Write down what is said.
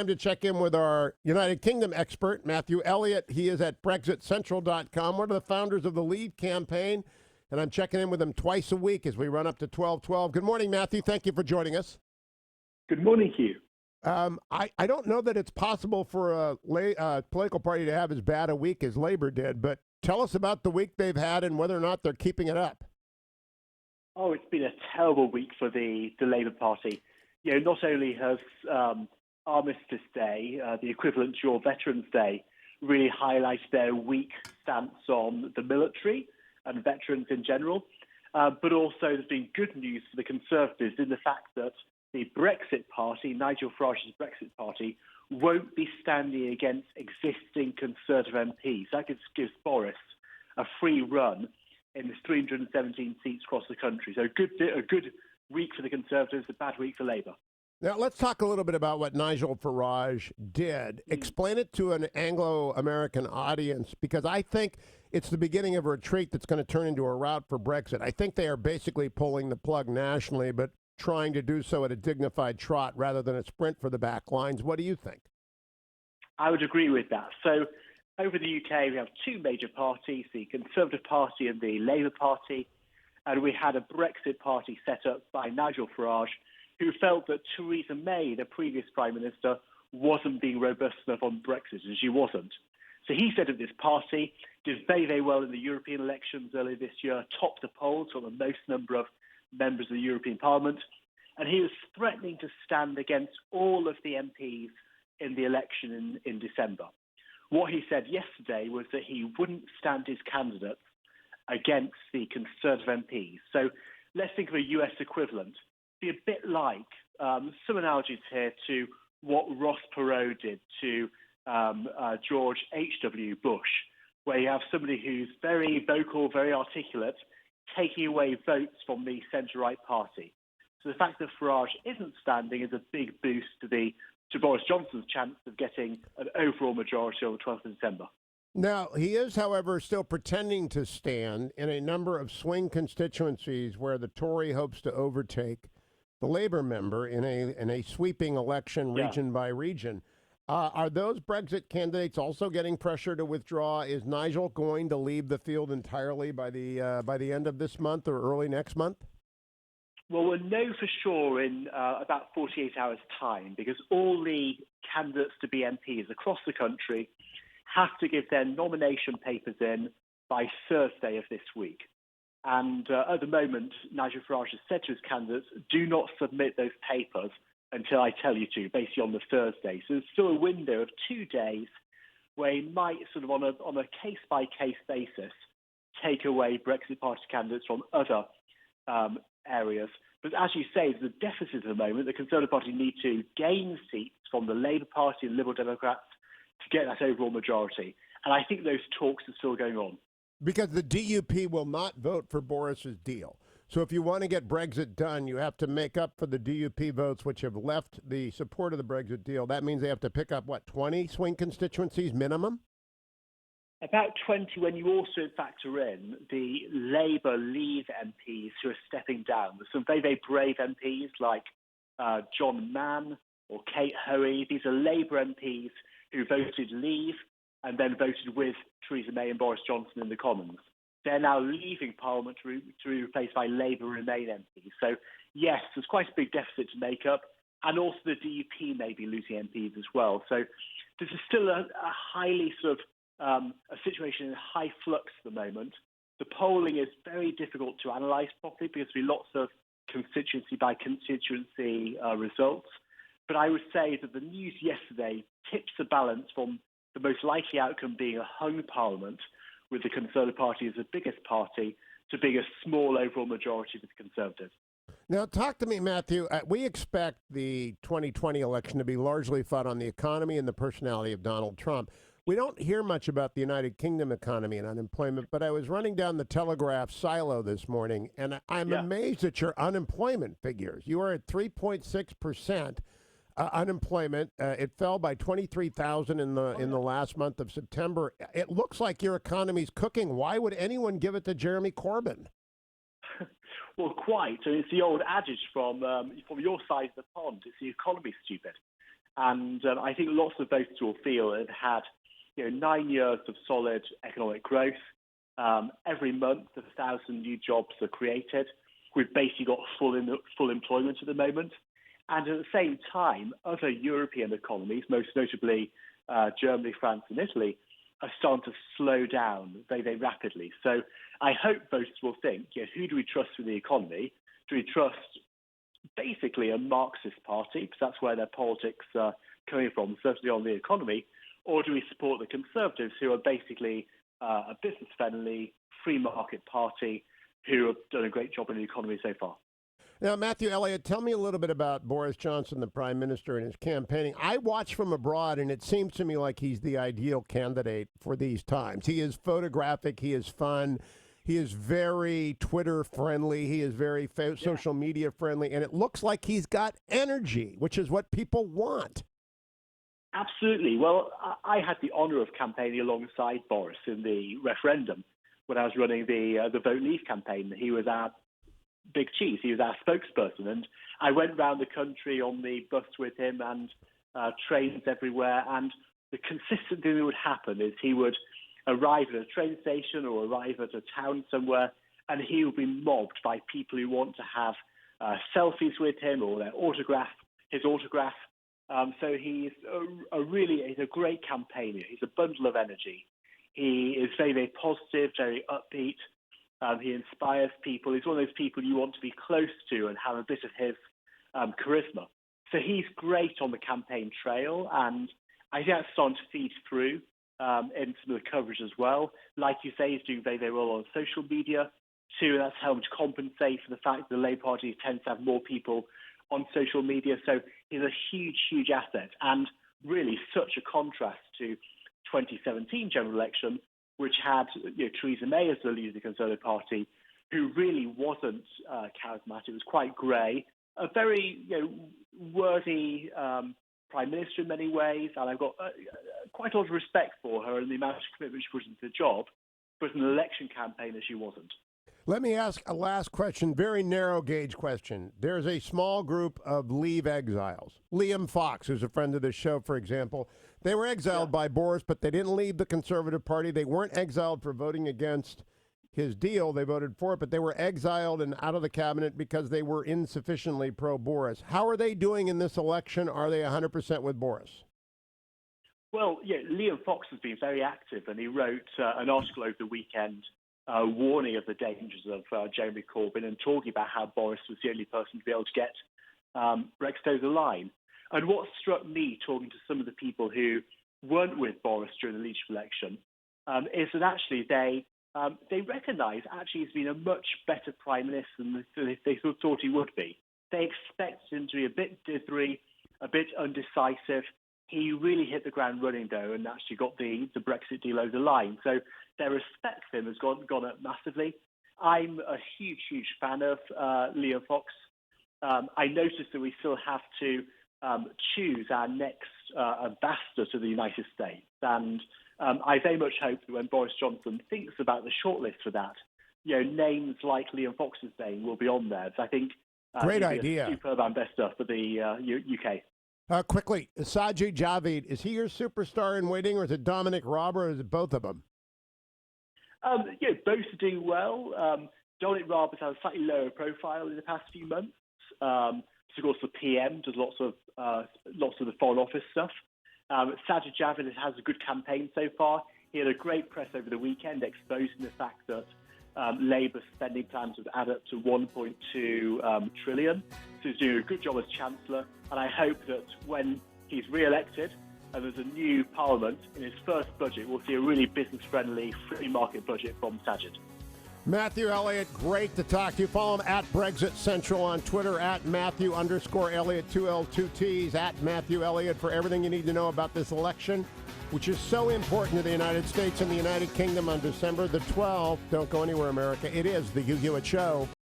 Time to check in with our United Kingdom expert, Matthew Elliott. He is at BrexitCentral.com, one of the founders of the Leave campaign, and I'm checking in with him twice a week as we run up to 12/12. Good morning, Matthew. Thank you for joining us. Good morning, Hugh. I don't know that it's possible for a political party to have as bad a week as Labour did, but tell us about the week they've had and whether or not they're keeping it up. Oh, it's been a terrible week for the Labour Party. You know, not only has Armistice Day, the equivalent to your Veterans Day, really highlighted their weak stance on the military and veterans in general, but also there's been good news for the Conservatives in the fact that the Brexit Party, Nigel Farage's Brexit Party, won't be standing against existing Conservative MPs. That gives Boris a free run in the 317 seats across the country. So a good week for the Conservatives, a bad week for Labour. Now, let's talk a little bit about what Nigel Farage did. Explain it to an Anglo-American audience, because I think it's the beginning of a retreat that's going to turn into a rout for Brexit. I think they are basically pulling the plug nationally, but trying to do so at a dignified trot rather than a sprint for the back lines. What do you think? I would agree with that. So over the UK, we have two major parties, the Conservative Party and the Labour Party, and we had a Brexit Party set up by Nigel Farage, who felt that Theresa May, the previous Prime Minister, wasn't being robust enough on Brexit, and she wasn't. So he set up this party, did very, very well in the European elections earlier this year, topped the polls, got the most number of members of the European Parliament, and he was threatening to stand against all of the MPs in the election in December. What he said yesterday was that he wouldn't stand his candidates against the Conservative MPs. So let's think of a US equivalent. Be a bit like some analogies here to what Ross Perot did to George H.W. Bush, where you have somebody who's very vocal, very articulate, taking away votes from the centre-right party. So the fact that Farage isn't standing is a big boost to Boris Johnson's chance of getting an overall majority on the 12th of December. Now, he is, however, still pretending to stand in a number of swing constituencies where the Tory hopes to overtake the Labour member in a sweeping election region by region. Are those Brexit candidates also getting pressure to withdraw? Is Nigel going to leave the field entirely by the end of this month or early next month? Well, we'll know for sure in about 48 hours' time, because all the candidates to be MPs across the country have to give their nomination papers in by Thursday of this week. And at the moment, Nigel Farage has said to his candidates, do not submit those papers until I tell you to, basically on the Thursday. So there's still a window of 2 days where he might sort of on a case-by-case basis take away Brexit Party candidates from other areas. But as you say, there's a deficit at the moment. The Conservative Party need to gain seats from the Labour Party and Liberal Democrats to get that overall majority. And I think those talks are still going on. Because the DUP will not vote for Boris's deal. So if you want to get Brexit done, you have to make up for the DUP votes, which have left the support of the Brexit deal. That means they have to pick up, 20 swing constituencies minimum? About 20 when you also factor in the Labour Leave MPs who are stepping down. There's some very, very brave MPs like John Mann or Kate Hoey. These are Labour MPs who voted Leave and then voted with Theresa May and Boris Johnson in the Commons. They're now leaving Parliament to be replaced by Labour Remain MPs. So, yes, there's quite a big deficit to make up, and also the DUP may be losing MPs as well. So this is still a highly sort of a situation in high flux at the moment. The polling is very difficult to analyse properly because there are lots of constituency by constituency results. But I would say that the news yesterday tips the balance from the most likely outcome being a hung Parliament with the Conservative Party as the biggest party to being a small overall majority with the Conservatives. Now, talk to me, Matthew. We expect the 2020 election to be largely fought on the economy and the personality of Donald Trump. We don't hear much about the United Kingdom economy and unemployment, but I was running down the Telegraph silo this morning, and I'm amazed at your unemployment figures. You are at 3.6%. Unemployment, it fell by 23,000 in the last month of September. It looks like your economy's cooking. Why would anyone give it to Jeremy Corbyn? Well, quite. And it's the old adage from your side of the pond. It's the economy, stupid. And I think lots of voters will feel it had 9 years of solid economic growth. Every month, 1,000 new jobs are created. We've basically got full employment at the moment. And at the same time, other European economies, most notably Germany, France, and Italy, are starting to slow down very, very rapidly. So I hope voters will think, who do we trust with the economy? Do we trust basically a Marxist party, because that's where their politics are coming from, certainly on the economy, or do we support the Conservatives, who are basically a business-friendly, free market party who have done a great job in the economy so far? Now, Matthew Elliott, tell me a little bit about Boris Johnson, the Prime Minister, and his campaigning. I watch from abroad, and it seems to me like he's the ideal candidate for these times. He is photographic. He is fun. He is very Twitter-friendly. He is very social media-friendly. And it looks like he's got energy, which is what people want. Absolutely. Well, I had the honour of campaigning alongside Boris in the referendum when I was running the Vote Leave campaign. He was our big cheese. He was our spokesperson. And I went around the country on the bus with him and trains everywhere. And the consistent thing that would happen is he would arrive at a train station or arrive at a town somewhere, and he would be mobbed by people who want to have selfies with him or his autograph. So he's he's a great campaigner. He's a bundle of energy. He is very, very positive, very upbeat. He inspires people. He's one of those people you want to be close to and have a bit of his charisma. So he's great on the campaign trail, and I think that's starting to feed through in some of the coverage as well. Like you say, he's doing very, very well on social media too, and that's helped compensate for the fact that the Labour Party tends to have more people on social media. So he's a huge, huge asset, and really such a contrast to 2017 general election, which had Theresa May as the leader of the Conservative Party, who really wasn't charismatic. It was quite grey, a very worthy Prime Minister in many ways, and I've got quite a lot of respect for her and the amount of commitment she put into the job, but an election campaigner she wasn't. Let me ask a last question, very narrow gauge question. There's a small group of Leave exiles. Liam Fox, who's a friend of the show, for example. They were exiled by Boris, but they didn't leave the Conservative Party. They weren't exiled for voting against his deal. They voted for it, but they were exiled and out of the cabinet because they were insufficiently pro-Boris. How are they doing in this election? Are they 100% with Boris? Well, Liam Fox has been very active, and he wrote an article over the weekend warning of the dangers of Jeremy Corbyn and talking about how Boris was the only person to be able to get Brexit over the line. And what struck me, talking to some of the people who weren't with Boris during the leadership election, is that actually they recognise actually he's been a much better Prime Minister than they thought he would be. They expected him to be a bit dithery, a bit undecisive. He really hit the ground running, though, and actually got the Brexit deal over the line. So their respect for him has gone up massively. I'm a huge, huge fan of Liam Fox. I noticed that we still have to choose our next ambassador to the United States. And I very much hope that when Boris Johnson thinks about the shortlist for that, names like Liam Fox's name will be on there. So I think great idea. A superb ambassador for the UK. Quickly, Sajid Javid, is he your superstar in waiting, or is it Dominic Raab, or is it both of them? Both are doing well. Dominic Raab has had a slightly lower profile in the past few months. Of course, the PM does lots of the Foreign Office stuff. Sajid Javid has a good campaign so far. He had a great press over the weekend exposing the fact that Labour's spending plans would add up to 1.2 trillion. So he's doing a good job as Chancellor, and I hope that when he's re-elected and there's a new Parliament, in his first budget, we'll see a really business-friendly, free market budget from Sajid. Matthew Elliott, great to talk to you. Follow him at Brexit Central on Twitter, at Matthew_Elliott, 2 L's, 2 T's, at Matthew Elliott for everything you need to know about this election, which is so important to the United States and the United Kingdom on December the 12th. Don't go anywhere, America. It is the Hugh Hewitt Show.